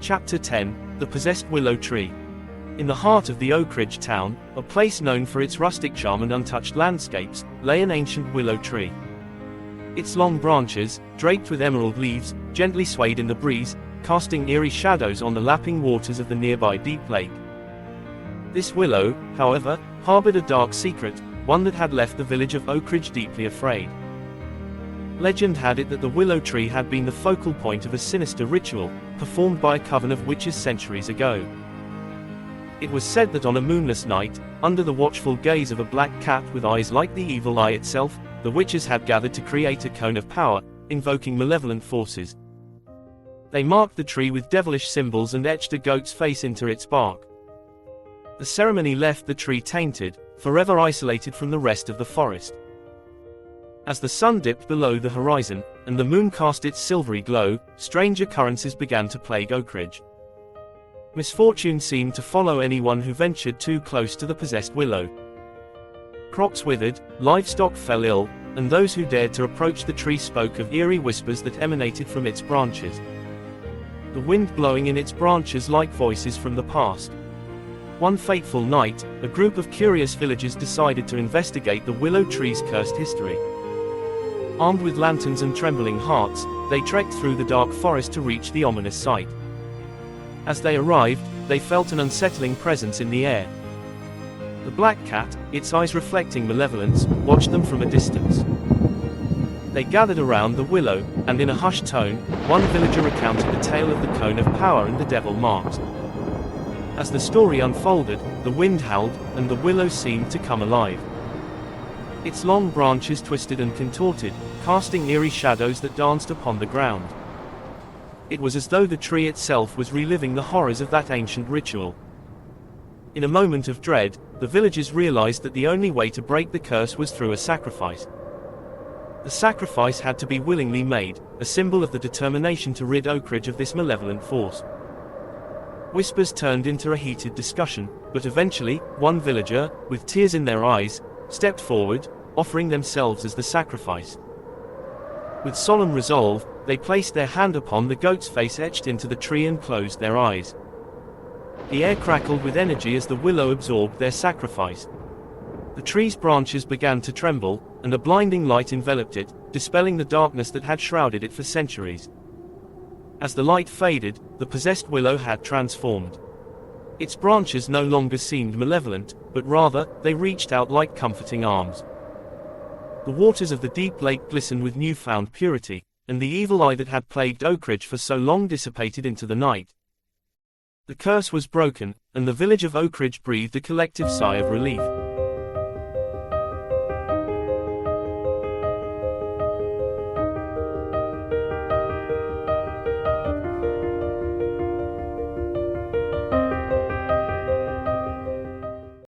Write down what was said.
Chapter 10, The Possessed Willow Tree. In the heart of the Oakridge town, a place known for its rustic charm and untouched landscapes, lay an ancient willow tree. Its long branches, draped with emerald leaves, gently swayed in the breeze, casting eerie shadows on the lapping waters of the nearby deep lake. This willow, however, harbored a dark secret, one that had left the village of Oakridge deeply afraid. Legend had it that the willow tree had been the focal point of a sinister ritual, performed by a coven of witches centuries ago. It was said that on a moonless night, under the watchful gaze of a black cat with eyes like the evil eye itself, the witches had gathered to create a cone of power, invoking malevolent forces. They marked the tree with devilish symbols and etched a goat's face into its bark. The ceremony left the tree tainted, forever isolated from the rest of the forest. As the sun dipped below the horizon, and the moon cast its silvery glow, strange occurrences began to plague Oakridge. Misfortune seemed to follow anyone who ventured too close to the possessed willow. Crops withered, livestock fell ill, and those who dared to approach the tree spoke of eerie whispers that emanated from its branches. The wind blowing in its branches like voices from the past. One fateful night, a group of curious villagers decided to investigate the willow tree's cursed history. Armed with lanterns and trembling hearts, they trekked through the dark forest to reach the ominous site. As they arrived, they felt an unsettling presence in the air. The black cat, its eyes reflecting malevolence, watched them from a distance. They gathered around the willow, and in a hushed tone, one villager recounted the tale of the cone of power and the devil marked. As the story unfolded, the wind howled, and the willow seemed to come alive. Its long branches twisted and contorted, casting eerie shadows that danced upon the ground. It was as though the tree itself was reliving the horrors of that ancient ritual. In a moment of dread, the villagers realized that the only way to break the curse was through a sacrifice. The sacrifice had to be willingly made, a symbol of the determination to rid Oakridge of this malevolent force. Whispers turned into a heated discussion, but eventually, one villager, with tears in their eyes, stepped forward, offering themselves as the sacrifice. With solemn resolve, they placed their hand upon the goat's face etched into the tree and closed their eyes. The air crackled with energy as the willow absorbed their sacrifice. The tree's branches began to tremble, and a blinding light enveloped it, dispelling the darkness that had shrouded it for centuries. As the light faded, the possessed willow had transformed. Its branches no longer seemed malevolent, but rather, they reached out like comforting arms. The waters of the deep lake glistened with newfound purity, and the evil eye that had plagued Oakridge for so long dissipated into the night. The curse was broken, and the village of Oakridge breathed a collective sigh of relief.